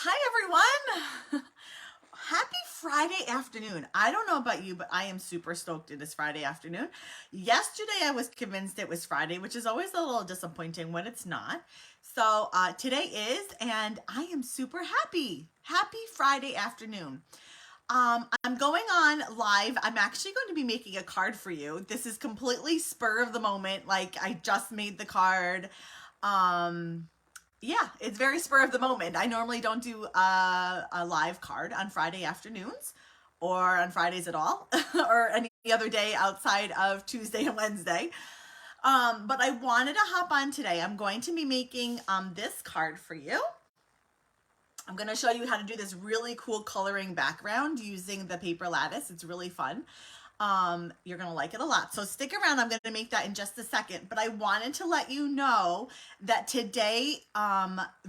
Hi everyone. Happy Friday afternoon. I don't know about you, but I am super stoked it is Friday afternoon. Yesterday I was convinced it was Friday, which is always a little disappointing when it's not. So today is, and I am super happy. Happy Friday afternoon. I'm going on live. I'm actually going to be making a card for you. This is completely spur of the moment. Like I just made the card. Um, yeah, it's very spur of the moment. I normally don't do a live card on Friday afternoons or on Fridays at all or any other day outside of Tuesday and Wednesday. But I wanted to hop on today. I'm going to be making this card for you. I'm going to show you how to do this really cool coloring background using the paper lattice. It's really fun. You're going to like it a lot. So stick around. I'm going to make that in just a second. But I wanted to let you know that today,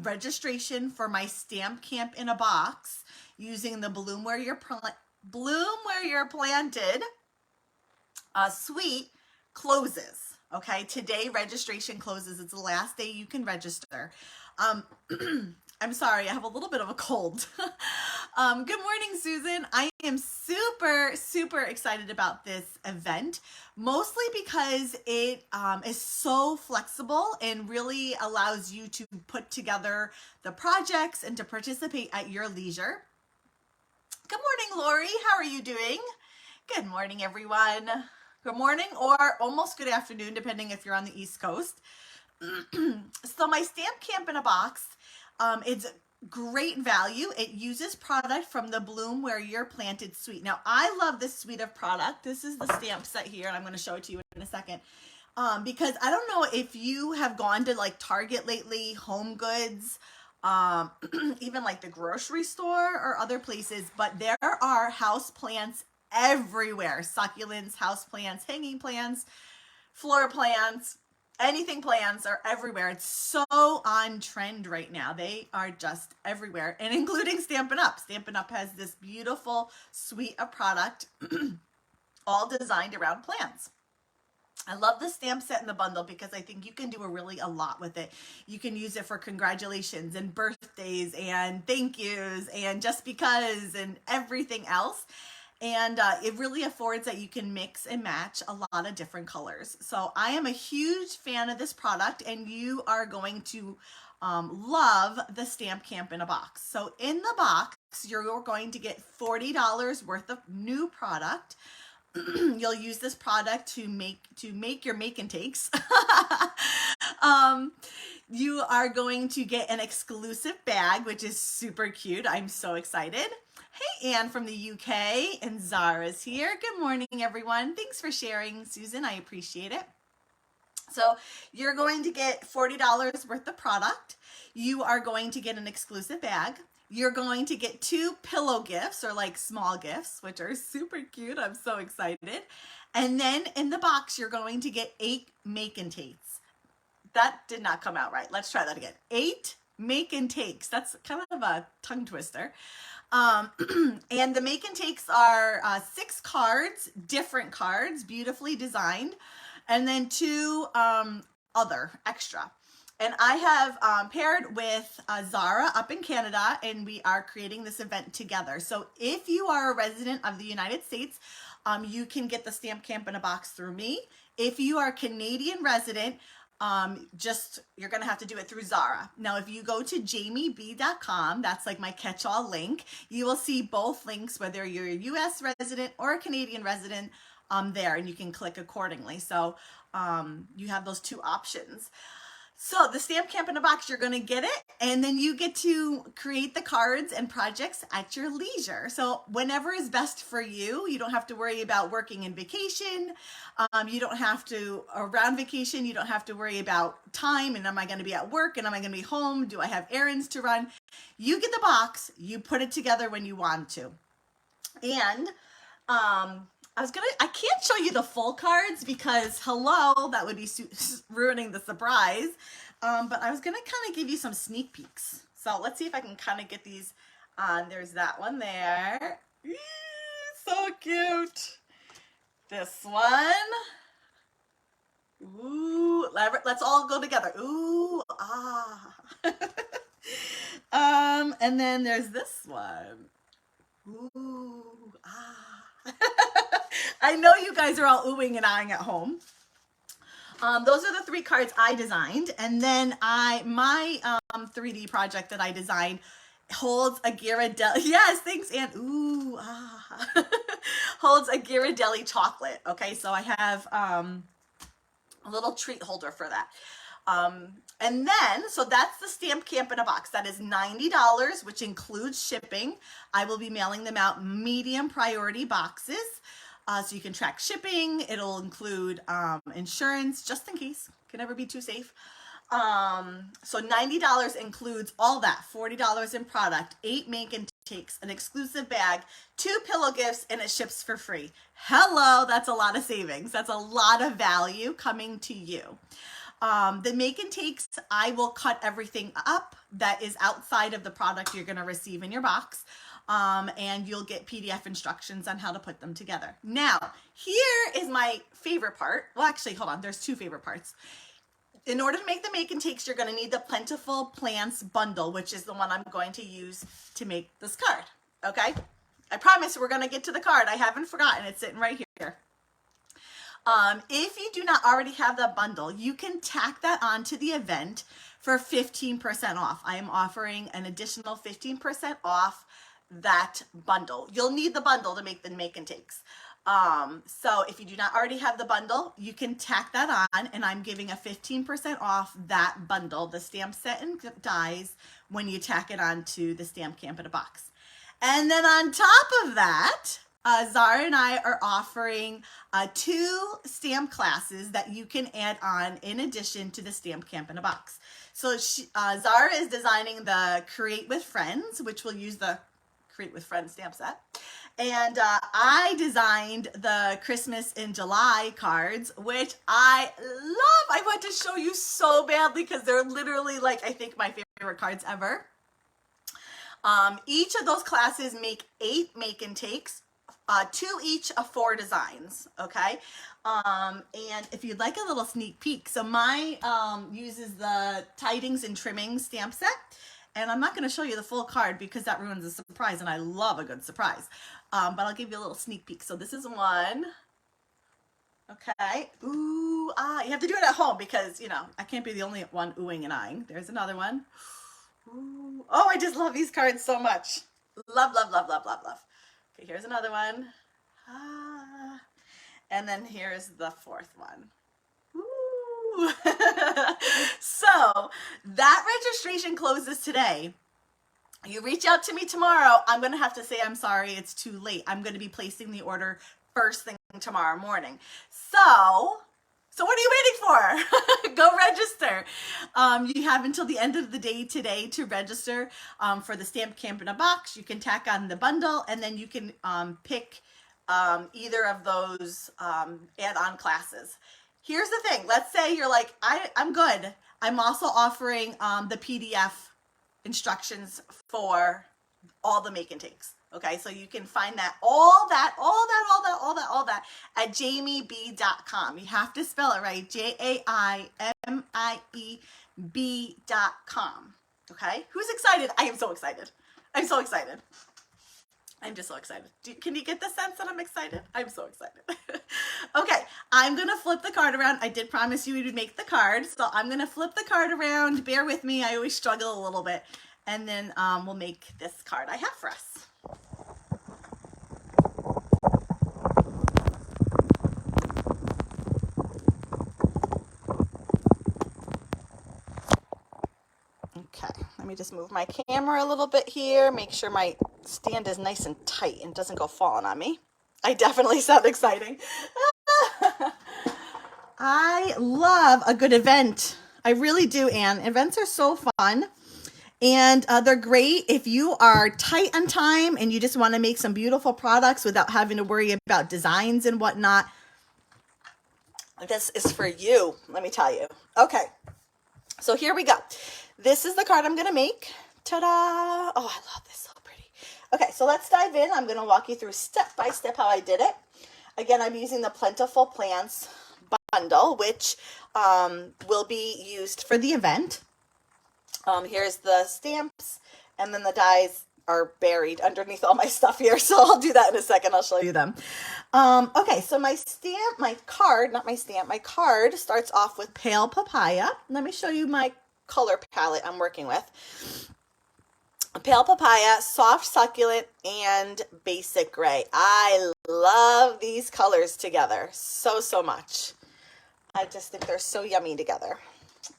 registration for my Stamp Camp in a Box using the Bloom Where You're Planted suite closes. Okay, today registration closes. It's the last day you can register. I'm sorry, I have a little bit of a cold. Good morning, Susan. I am super excited about this event, mostly because it is so flexible and really allows you to put together the projects and to participate at your leisure. Good morning, Lori. How are you doing? Good morning, everyone. Good morning or almost good afternoon, depending if you're on the East Coast. So my Stamp Camp in a Box, it's great value. It uses product from the Bloom Where You're Planted suite. Now, I love this suite of product. This is the stamp set here, and I'm going to show it to you in a second. Because I don't know if you have gone to like Target lately, Home Goods, even like the grocery store or other places, but there are house plants everywhere. Succulents, house plants, hanging plants, floor plants, anything plants are everywhere. It's so on trend right now. They are just everywhere, and including Stampin' Up. Stampin' Up has this beautiful suite of product all designed around plants. I love the stamp set in the bundle because I think you can do a lot with it. You can use it for congratulations and birthdays and thank yous and just because and everything else. And it really affords that you can mix and match a lot of different colors. So I am a huge fan of this product, and you are going to love the Stamp Camp in a Box. So in the box, you're going to get $40 worth of new product. You'll use this product to make your make and takes. You are going to get an exclusive bag, which is super cute. I'm so excited. Hey, Anne from the UK, and Zara's here. Good morning, everyone. Thanks for sharing, Susan. I appreciate it. So you're going to get $40 worth of product. You are going to get an exclusive bag. You're going to get 2 pillow gifts, or like small gifts, which are super cute. I'm so excited. And then in the box, you're going to get 8 make and takes. That did not come out right. Let's try that again. 8 make and takes. That's kind of a tongue twister. And the make and takes are 6 cards, different cards, beautifully designed, and then 2 other extra. And I have paired with Zara up in Canada, and we are creating this event together. So if you are a resident of the United States, you can get the Stamp Camp in a Box through me. If you are a Canadian resident, you're going to have to do it through Zara. Now, if you go to jamieb.com, that's like my catch-all link, you will see both links, whether you're a US resident or a Canadian resident, there, and you can click accordingly. So you have those 2 options. So the Stamp Camp in a Box, you're going to get it, and then you get to create the cards and projects at your leisure. So whenever is best for you. You don't have to worry about working in vacation. You don't have to, around vacation, you don't have to worry about time, and am I going to be at work, and am I going to be home? Do I have errands to run? You get the box, you put it together when you want to. And I can't show you the full cards because hello, that would be ruining the surprise. But I was gonna kind of give you some sneak peeks. So let's see if I can kind of get these on. There's that one there. Eee, so cute. This one. Ooh, let's all go together. Ooh, ah. And then there's this one. Ooh, ah. I know you guys are all oohing and ahhing at home. Those are the 3 cards I designed. And then my 3D project that I designed holds a Ghirardelli. Yes, thanks, Anne. Ooh, ah. Holds a Ghirardelli chocolate. Okay, so I have a little treat holder for that. And then, so that's the Stamp Camp in a box. That is $90, which includes shipping. I will be mailing them out medium priority boxes. So you can track shipping. It'll include insurance, just in case. Can never be too safe. So $90 includes all that. $40 in product, 8 make and takes, an exclusive bag, 2 pillow gifts, and it ships for free. Hello, that's a lot of savings. That's a lot of value coming to you. The make and takes, I will cut everything up that is outside of the product you're going to receive in your box. And you'll get PDF instructions on how to put them together. Now, here is my favorite part. Well, actually, hold on. There's 2 favorite parts. In order to make the make and takes, you're going to need the Plentiful Plants bundle, which is the one I'm going to use to make this card. Okay? I promise we're going to get to the card. I haven't forgotten. It's sitting right here. If you do not already have the bundle, you can tack that onto the event for 15% off. I am offering an additional 15% off that bundle. You'll need the bundle to make the make and takes. So if you do not already have the bundle, you can tack that on, and I'm giving a 15% off that bundle, the stamp set and dies, when you tack it onto the Stamp Camp in a box. And then on top of that, Zara and I are offering 2 stamp classes that you can add on in addition to the Stamp Camp in a box. So Zara is designing the Create with Friends, which will use the Create with Friends stamp set. And I designed the Christmas in July cards, which I love. I want to show you so badly because they're literally, like, I think my favorite cards ever. Each of those classes make 8 make and takes. 2 each of 4 designs, okay? And if you'd like a little sneak peek, so my uses the Tidings and Trimmings stamp set, and I'm not going to show you the full card because that ruins the surprise, and I love a good surprise. But I'll give you a little sneak peek. So this is one. Okay. Ooh, you have to do it at home because, you know, I can't be the only one oohing and eyeing. There's another one. Ooh. Oh, I just love these cards so much. Love, love, love, love, love, love. Okay, here's another one. And then here's the 4th one. Ooh. So that registration closes today. You reach out to me tomorrow, I'm going to have to say, I'm sorry, it's too late. I'm going to be placing the order first thing tomorrow morning. So what are you waiting for? Go register. You have until the end of the day today to register for the Stamp Camp in a box. You can tack on the bundle, and then you can pick either of those add-on classes. Here's the thing. Let's say you're like, I'm good. I'm also offering the PDF instructions for all the make and takes. Okay, so you can find all that at jamieb.com. You have to spell it right, JAIMIEB.com. Okay, who's excited? I am so excited. I'm so excited. I'm just so excited. Can you get the sense that I'm excited? I'm so excited. Okay, I'm going to flip the card around. I did promise you we would make the card, so I'm going to flip the card around. Bear with me. I always struggle a little bit. And then we'll make this card I have for us. Okay, let me just move my camera a little bit here, make sure my stand is nice and tight and doesn't go falling on me. I definitely sound exciting. I love a good event. I really do, Anne. Events are so fun. And they're great if you are tight on time and you just want to make some beautiful products without having to worry about designs and whatnot. This is for you, let me tell you. Okay, so here we go. This is the card I'm going to make. Ta-da! Oh, I love this, so pretty. Okay, so let's dive in. I'm going to walk you through step by step how I did it. Again, I'm using the Plentiful Plants bundle, which will be used for the event. Here's the stamps and then the dies are buried underneath all my stuff here. So I'll do that in a second. I'll show you them. Okay, so my card starts off with Pale Papaya. Let me show you my color palette I'm working with. Pale Papaya, Soft Succulent, and Basic Gray. I love these colors together so much. I just think they're so yummy together.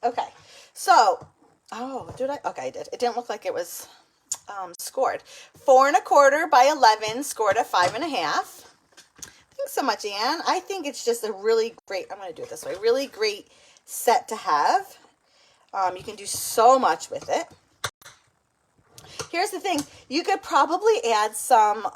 Okay, so, okay, I did. It didn't look like it was scored. 4 1/4 by 11, scored at 5 1/2. Thanks so much, Anne. I think it's just a really great, I'm going to do it this way, really great set to have. You can do so much with it. Here's the thing, you could probably add some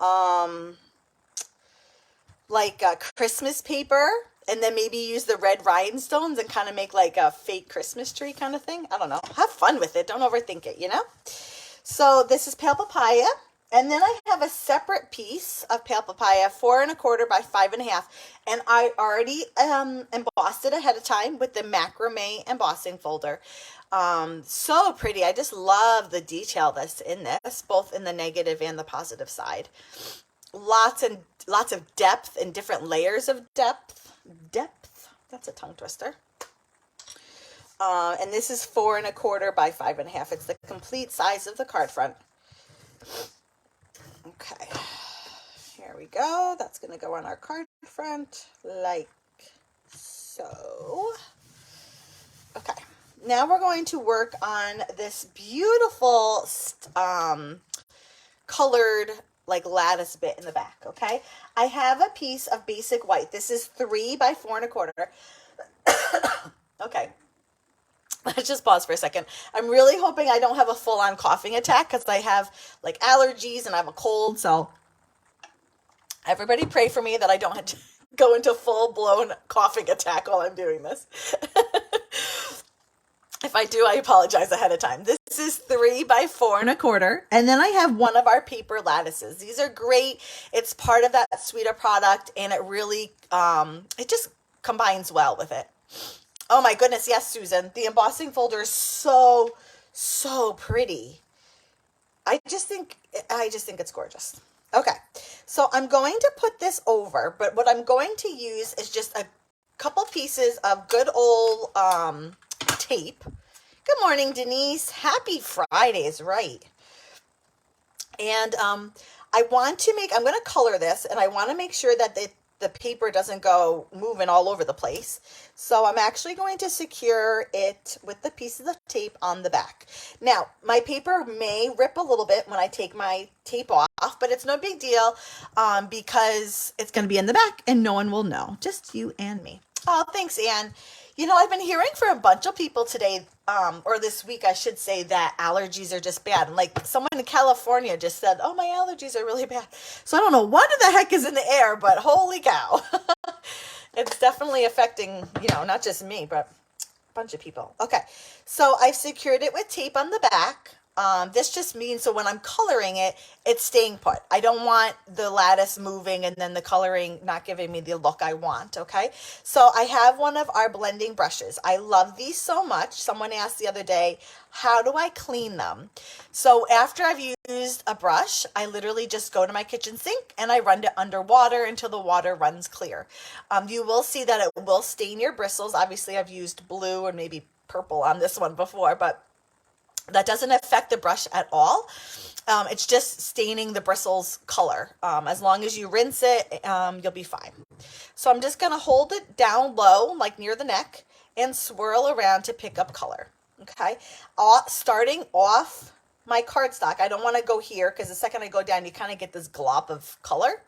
Christmas paper, and then maybe use the red rhinestones and kind of make like a fake Christmas tree kind of thing. I don't know. Have fun with it. Don't overthink it, you know? So this is Pale Papaya. And then I have a separate piece of Pale Papaya, 4 1/4 by 5 1/2. And I already embossed it ahead of time with the macrame embossing folder. So pretty. I just love the detail that's in this, both in the negative and the positive side. Lots of depth and different layers of depth. That's a tongue twister. And this is 4 1/4 by 5 1/2. It's the complete size of the card front. Okay, here we go. That's going to go on our card front like so. Okay, now we're going to work on this beautiful colored like lattice bit in the back. Okay, I have a piece of basic white. This is 3 by 4 1/4. Okay, let's just pause for a second. I'm really hoping I don't have a full-on coughing attack because I have like allergies and I have a cold. So everybody pray for me that I don't have to go into full-blown coughing attack while I'm doing this. If I do, I apologize ahead of time. This is 3 by 4 1/4. And then I have one of our paper lattices. These are great. It's part of that Sweeter product, and it really, it just combines well with it. Oh my goodness, yes, Susan. The embossing folder is so pretty. I just think it's gorgeous. Okay, so I'm going to put this over, but what I'm going to use is just a couple pieces of good old tape. Good morning, Denise. Happy Fridays, right? And I'm going to color this, and I want to make sure that the paper doesn't go moving all over the place. So I'm actually going to secure it with the pieces of tape on the back. Now, my paper may rip a little bit when I take my tape off, but it's no big deal because it's going to be in the back and no one will know, just you and me. Oh, thanks, Anne. You know, I've been hearing from a bunch of people today, or this week, I should say, that allergies are just bad. And like someone in California just said, oh, my allergies are really bad. So I don't know what the heck is in the air, but holy cow. It's definitely affecting, you know, not just me, but a bunch of people. Okay, so I've secured it with tape on the back. This just means so when I'm coloring it, it's staying put. I don't want the lattice moving and then the coloring not giving me the look I want, okay? So I have one of our blending brushes. I love these so much. Someone asked the other day, how do I clean them? So after I've used a brush, I literally just go to my kitchen sink and I run it under water until the water runs clear. You will see that it will stain your bristles. Obviously, I've used blue or maybe purple on this one before, but that doesn't affect the brush at all. It's just staining the bristles color. As long as you rinse it, you'll be fine. So I'm just going to hold it down low, like near the neck, and swirl around to pick up color. Okay, starting off my cardstock. I don't want to go here because the second I go down, you kind of get this glop of color.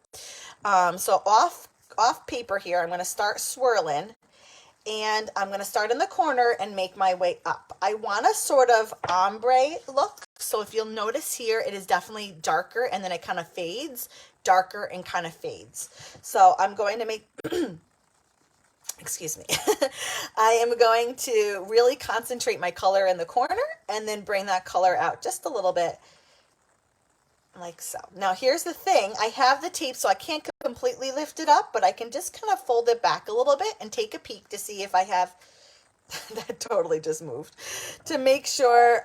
So off paper here, I'm going to start swirling. And I'm going to start in the corner and make my way up. I want a sort of ombre look. So if you'll notice here, it is definitely darker and then it kind of fades, darker and kind of fades. So I'm going to make, excuse me, I am going to really concentrate my color in the corner and then bring that color out just a little bit. Like so. Now here's the thing, I have the tape so I can't completely lift it up, but I can just kind of fold it back a little bit and take a peek to see if I have, that totally just moved, to make sure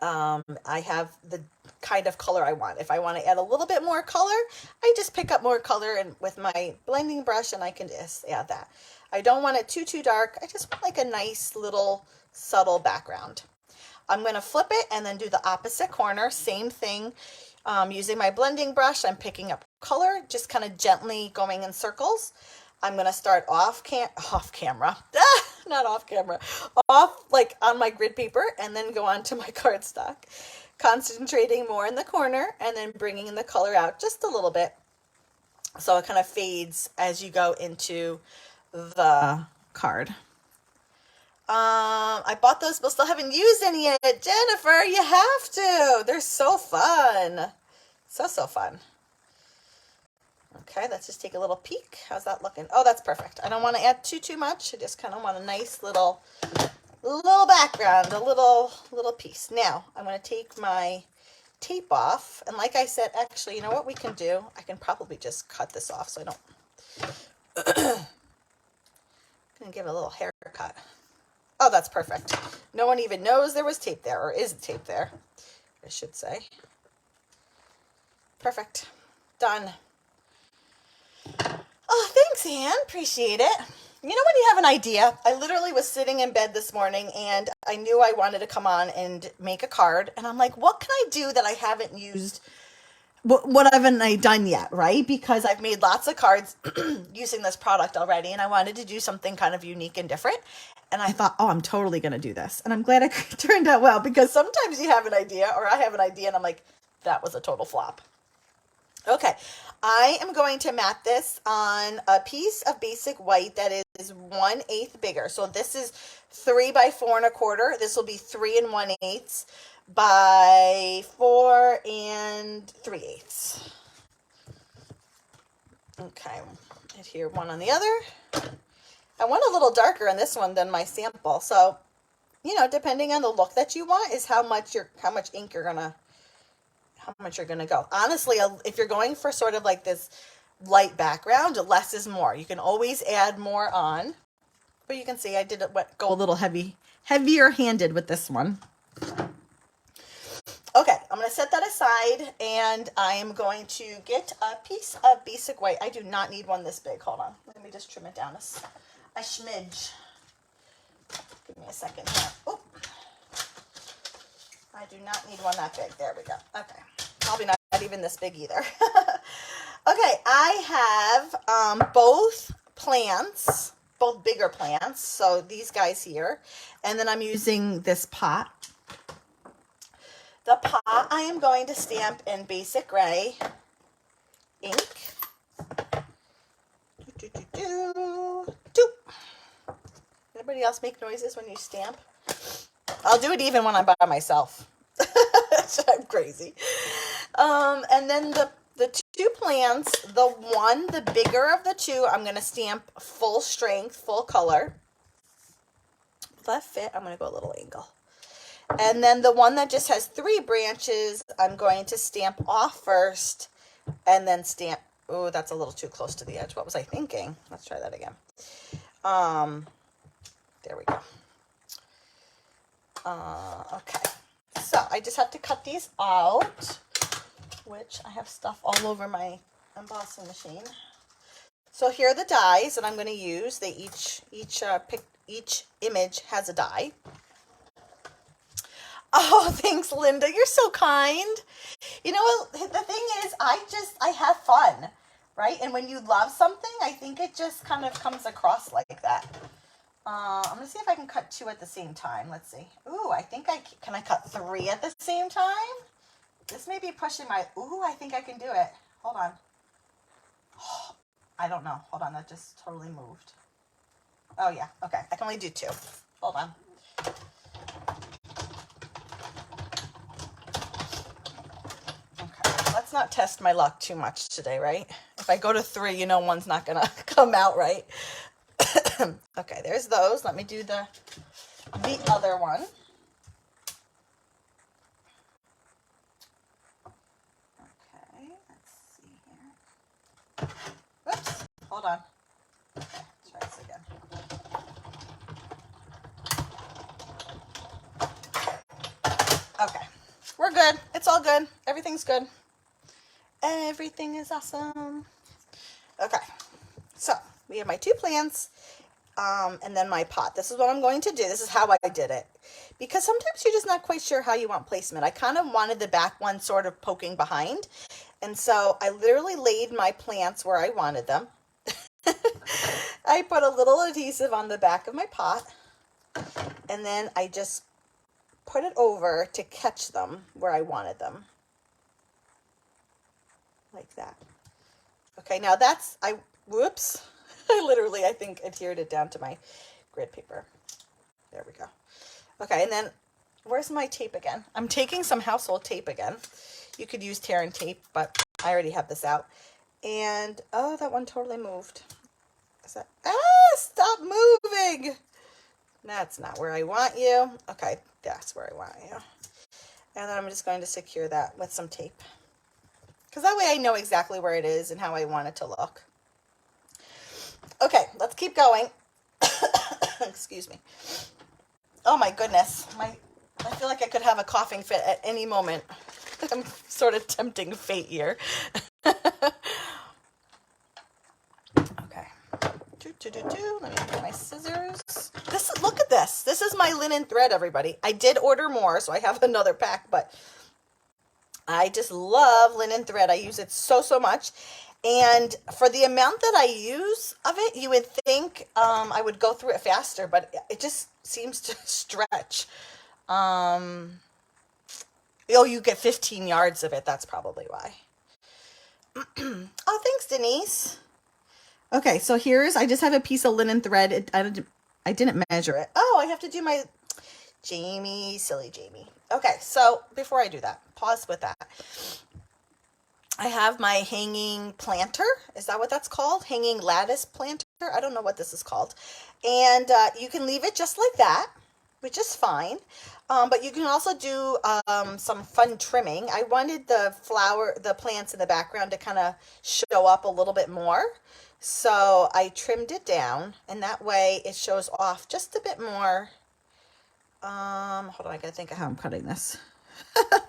I have the kind of color I want. If I want to add a little bit more color, I just pick up more color and with my blending brush and I can just add that. I don't want it too dark. I just want like a nice little subtle background. I'm going to flip it and then do the opposite corner. Same thing. Using my blending brush, I'm picking up color, just kind of gently going in circles. I'm going to start off camera, not off camera, off like on my grid paper and then go on to my cardstock, concentrating more in the corner and then bringing the color out just a little bit. So it kind of fades as you go into the card. I bought those, but still haven't used any yet. Jennifer, you have to. They're so fun. So fun. Okay, let's just take a little peek. How's that looking? Oh, that's perfect. I don't want to add too much. I just kind of want a nice little background, a little piece. Now, I'm going to take my tape off. And like I said, actually, you know what we can do? I can probably just cut this off so I don't... I'm going to give it a little haircut. Oh, that's perfect. No one even knows there was tape there, or is tape there, I should say. Perfect. Done. Oh, thanks, Anne. Appreciate it. You know when you have an idea? I literally was sitting in bed this morning and I knew I wanted to come on and make a card. And I'm like, what can I do that I haven't used? What haven't I done yet, right? Because I've made lots of cards using this product already and I wanted to do something kind of unique and different. And I thought, oh, I'm totally going to do this. And I'm glad it turned out well because sometimes you have an idea or I have an idea and I'm like, that was a total flop. Okay, I am going to mat this on a piece of basic white that is 1/8 bigger. So this is 3 by 4 1/4. This will be 3 1/8 by 4 3/8. Okay, and here one on the other. I want a little darker on this one than my sample. So, you know, depending on the look that you want is how much ink you're gonna go. Honestly, if you're going for sort of like this light background, less is more. You can always add more on, but you can see I did go a little heavier handed with this one. Okay, I'm going to set that aside and I am going to get a piece of basic white. I do not need one this big. Hold on. Let me just trim it down a smidge. Give me a second here. Oh, I do not need one that big. There we go. Okay. Probably not even this big either. Okay, I have both plants, both bigger plants. So these guys here. And then I'm using this pot. The pot I am going to stamp in basic gray ink. Anybody else make noises when you stamp? I'll do it even when I'm by myself. I'm crazy. And then the two plants, the bigger of the two, I'm going to stamp full strength, full color. Will that fit? I'm going to go a little angle. And then the one that just has 3 branches, I'm going to stamp off first and then stamp. Oh, that's a little too close to the edge. What was I thinking? Let's try that again. There we go. Okay. So I just have to cut these out, which I have stuff all over my embossing machine. So here are the dies that I'm going to use. They each image has a die. Oh, thanks, Linda. You're so kind. You know what? The thing is, I have fun, right? And when you love something, I think it just kind of comes across like that. I'm going to see if I can cut 2 at the same time. Let's see. Ooh, I think can I cut 3 at the same time? This may be pushing ooh, I think I can do it. Hold on. Oh, I don't know. Hold on. That just totally moved. Oh, yeah. Okay. I can only do 2. Hold on. Okay. Let's not test my luck too much today, right? If I go to 3, you know one's not going to come out right. Okay, there's those. Let me do the other one. Okay, let's see here. Oops, hold on. Okay, let's try this again. Okay, we're good. It's all good. Everything's good. Everything is awesome. Okay, so we have my 2 plants, and then my pot. This is what I'm going to do. This is how I did it. Because sometimes you're just not quite sure how you want placement. I kind of wanted the back one sort of poking behind. And so I literally laid my plants where I wanted them. I put a little adhesive on the back of my pot. And then I just put it over to catch them where I wanted them. Like that. Okay, now that's, whoops. I think adhered it down to my grid paper. There we go. Okay, and then where's my tape again? I'm taking some household tape again. You could use tear and tape, but I already have this out. And, oh, that one totally moved. Is that, stop moving. That's not where I want you. Okay, that's where I want you. And then I'm just going to secure that with some tape. Because that way I know exactly where it is and how I want it to look. Okay, let's keep going. Excuse me. Oh my goodness. I feel like I could have a coughing fit at any moment. I'm sort of tempting fate here. Okay. Let me get my scissors. Look at this. This is my linen thread, everybody. I did order more, so I have another pack, but I just love linen thread. I use it so much. And for the amount that I use of it, you would think I would go through it faster, but it just seems to stretch. Oh, you get 15 yards of it. That's probably why. Oh, thanks, Denise. Okay, so I just have a piece of linen thread. I didn't measure it. Oh, I have to do my Jamie, silly Jamie. Okay, so before I do that, pause with that. I have my hanging planter. Is that what that's called? Hanging lattice planter? I don't know what this is called. And you can leave it just like that, which is fine. But you can also do some fun trimming. I wanted the plants in the background to kind of show up a little bit more. So I trimmed it down, and that way it shows off just a bit more. Hold on, I gotta think of how I'm cutting this.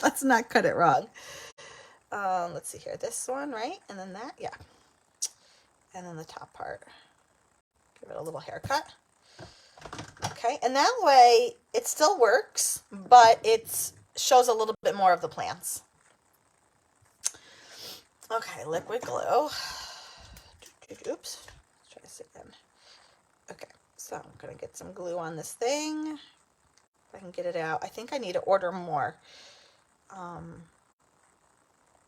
Let's not cut it wrong. Let's see here, this one, right? And then that, yeah. And then the top part. Give it a little haircut. Okay, and that way it still works, but it shows a little bit more of the plants. Okay, liquid glue. Oops, let's try this again. Okay, so I'm gonna get some glue on this thing. If I can get it out. I think I need to order more.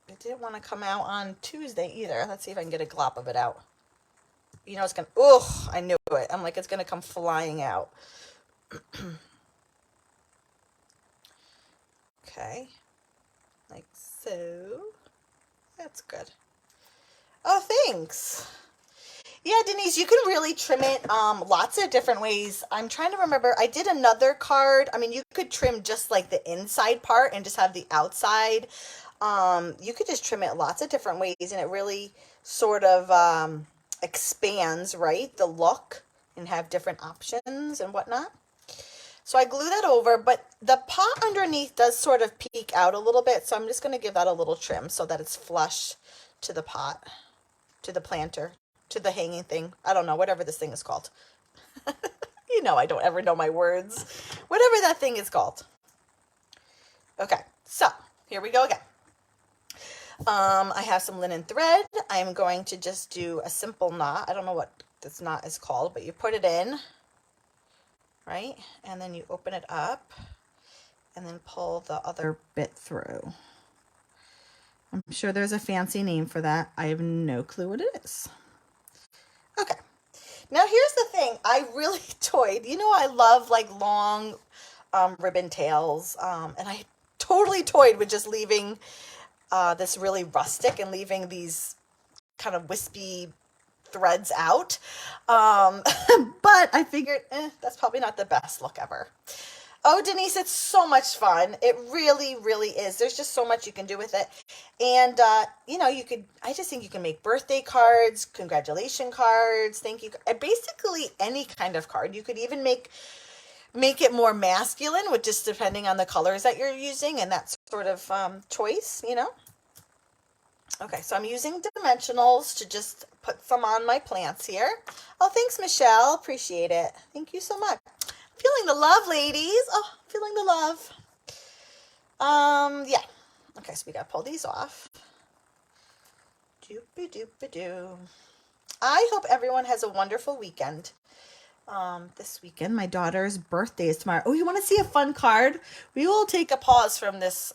It didn't want to come out on Tuesday either. Let's see if I can get a glop of it out. You know, it's gonna, I knew it. I'm like, it's gonna come flying out. Okay, like so. That's good. Oh, thanks. Yeah, Denise, you can really trim it lots of different ways. I'm trying to remember. I did another card. I mean, you could trim just like the inside part and just have the outside. You could just trim it lots of different ways, and it really sort of expands, right, the look, and have different options and whatnot. So I glue that over, but the pot underneath does sort of peek out a little bit, so I'm just going to give that a little trim so that it's flush to the pot, to the planter, to the hanging thing. I don't know, whatever this thing is called. You know, I don't ever know my words. Whatever that thing is called. Okay, so here we go again. I have some linen thread. I'm going to just do a simple knot. I don't know what this knot is called, but you put it in, right? And then you open it up and then pull the other bit through. I'm sure there's a fancy name for that. I have no clue what it is. Okay. Now here's the thing. I really toyed. You know, I love like long ribbon tails. And I totally toyed with just leaving this really rustic and leaving these kind of wispy threads out. But I figured, that's probably not the best look ever. Oh, Denise, it's so much fun. It really, really is. There's just so much you can do with it. And, you know, I just think you can make birthday cards, congratulation cards, thank you, basically any kind of card. You could even make make it more masculine with just depending on the colors that you're using and that sort of choice, you know. Okay, so I'm using dimensionals to just put some on my plants here. Oh, thanks, Michelle. Appreciate it. Thank you so much. Feeling the love, ladies. Oh, feeling the love. Yeah. Okay, so we got to pull these off. Doop-a-doop-a-doo. I hope everyone has a wonderful weekend. This weekend, my daughter's birthday is tomorrow. Oh, you want to see a fun card? We will take a pause from this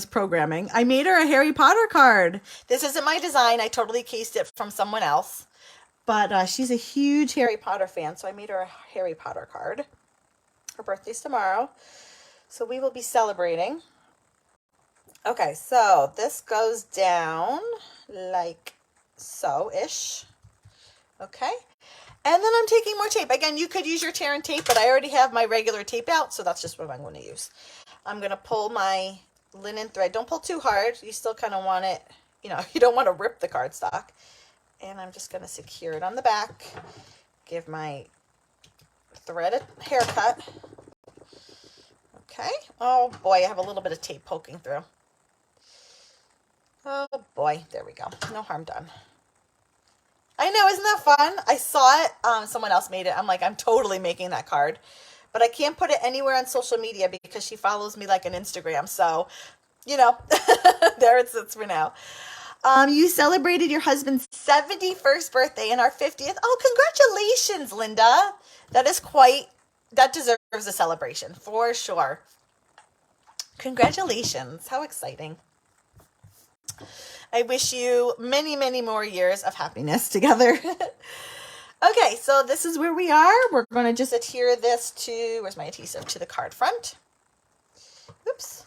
programming. I made her a Harry Potter card. This isn't my design. I totally cased it from someone else. But she's a huge Harry Potter fan, so I made her a Harry Potter card. Her birthday's tomorrow, so we will be celebrating. Okay, so this goes down like so-ish. Okay, and then I'm taking more tape. Again, you could use your tear and tape, but I already have my regular tape out, so that's just what I'm going to use. I'm going to pull my linen thread. Don't pull too hard. You still kind of want it, you know, you don't want to rip the cardstock. And I'm just going to secure it on the back. Give my thread a haircut. Okay. Oh boy, I have a little bit of tape poking through. Oh boy, there we go. No harm done. I know, isn't that fun? I saw it. Someone else made it. I'm like, I'm totally making that card. But I can't put it anywhere on social media because she follows me like an Instagram. So, you know, there it sits for now. You celebrated your husband's 71st birthday and our 50th. Oh, congratulations, Linda. That deserves a celebration for sure. Congratulations. How exciting. I wish you many, many more years of happiness together. Okay, so this is where we are. We're going to just adhere this to, where's my adhesive, to the card front. Oops.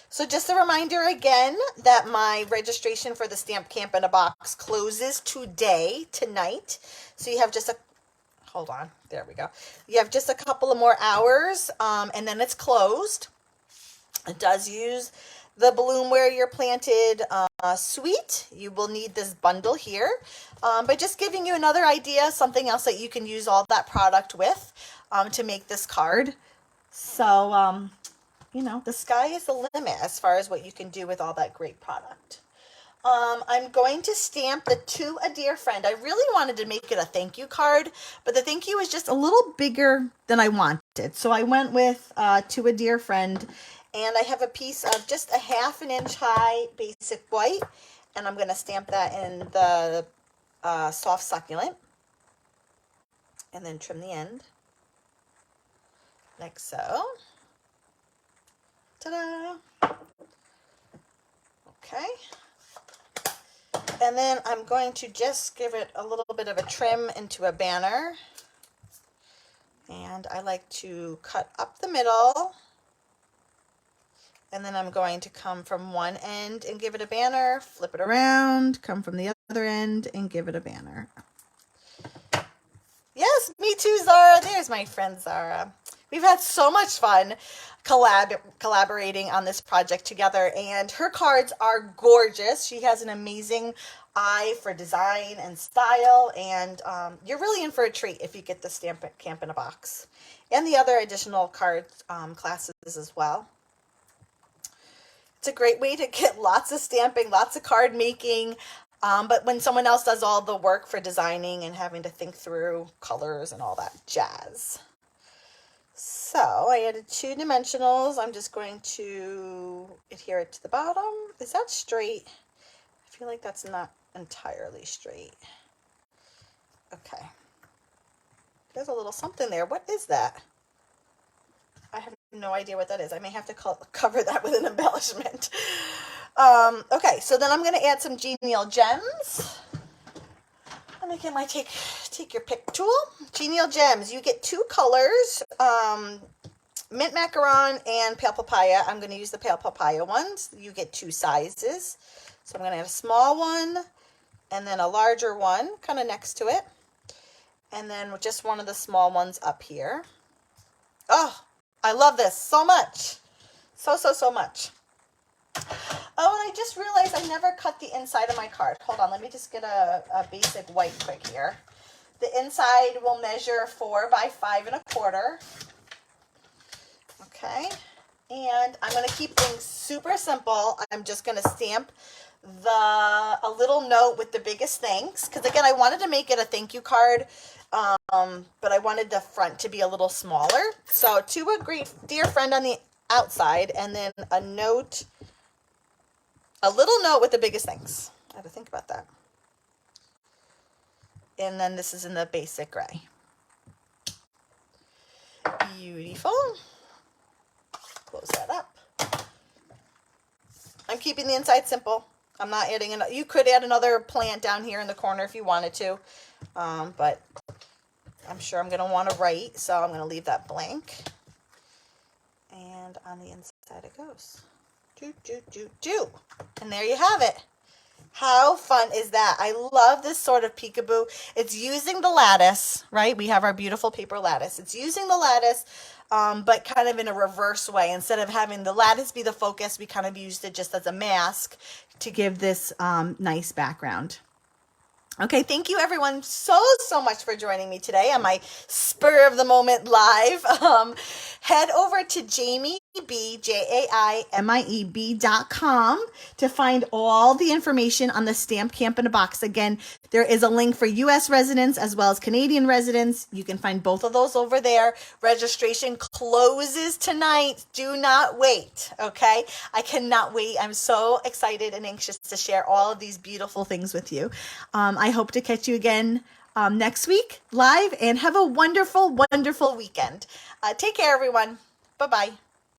So just a reminder again that my registration for the Stamp Camp in a Box closes tonight. So you have just hold on, there we go. You have just a couple of more hours and then it's closed. It does use the Bloom Where You're Planted suite. You will need this bundle here. But just giving you another idea, something else that you can use all that product with to make this card. So, you know, the sky is the limit as far as what you can do with all that great product. I'm going to stamp the To a Dear Friend. I really wanted to make it a thank you card, but the thank you is just a little bigger than I wanted. So I went with To a Dear Friend, and I have a piece of just a 1/2 inch high basic white, and I'm going to stamp that in the soft succulent, and then trim the end like so. Ta-da! Okay. And then I'm going to just give it a little bit of a trim into a banner. And I like to cut up the middle. And then I'm going to come from one end and give it a banner, flip it around, come from the other end and give it a banner. Yes, me too, Zara. There's my friend Zara. We've had so much fun collaborating on this project together, and her cards are gorgeous. She has an amazing eye for design and style, and you're really in for a treat if you get the Stamp Camp in a Box and the other additional card classes as well. It's a great way to get lots of stamping, lots of card making, but when someone else does all the work for designing and having to think through colors and all that jazz. So I added 2 dimensionals. I'm just going to adhere it to the bottom. Is that straight? I feel like that's not entirely straight. Okay. There's a little something there. What is that? I have no idea what that is. I may have to cover that with an embellishment. Okay, so then I'm going to add some Genial Gems. Let me get my take your pick tool. Genial Gems. You get 2 colors, Mint Macaron and Pale Papaya. I'm going to use the Pale Papaya ones. You get 2 sizes. So I'm going to add a small one and then a larger one kind of next to it. And then just one of the small ones up here. Oh, I love this so much. So much. Oh, and I just realized I never cut the inside of my card. Hold on, let me just get a basic white quick here. The inside will measure 4 by 5 1/4. Okay, and I'm going to keep things super simple. I'm just going to stamp a little note with the biggest thanks, because again, I wanted to make it a thank you card, but I wanted the front to be a little smaller. So to a great dear friend on the outside, and then a note, a little note with the biggest thanks. I had to think about that. And then this is in the basic gray. Beautiful. Close that up. I'm keeping the inside simple. I'm not adding another. You could add another plant down here in the corner if you wanted to, but I'm sure I'm going to want to write, so I'm going to leave that blank. And on the inside it goes. And there you have it. How fun is that? I love this sort of peekaboo. It's using the lattice, right? We have our beautiful paper lattice. It's using the lattice, but kind of in a reverse way. Instead of having the lattice be the focus, we kind of used it just as a mask to give this nice background. Okay, thank you everyone so much for joining me today on my spur of the moment live. Head over to JaimieB.com to find all the information on the Stamp Camp in a Box. Again, there is a link for US residents as well as Canadian residents. You can find both of those over there. Registration closes tonight. Do not wait, okay? I cannot wait. I'm so excited and anxious to share all of these beautiful things with you. I hope to catch you again next week live, and have a wonderful, wonderful weekend. Take care, everyone. Bye-bye.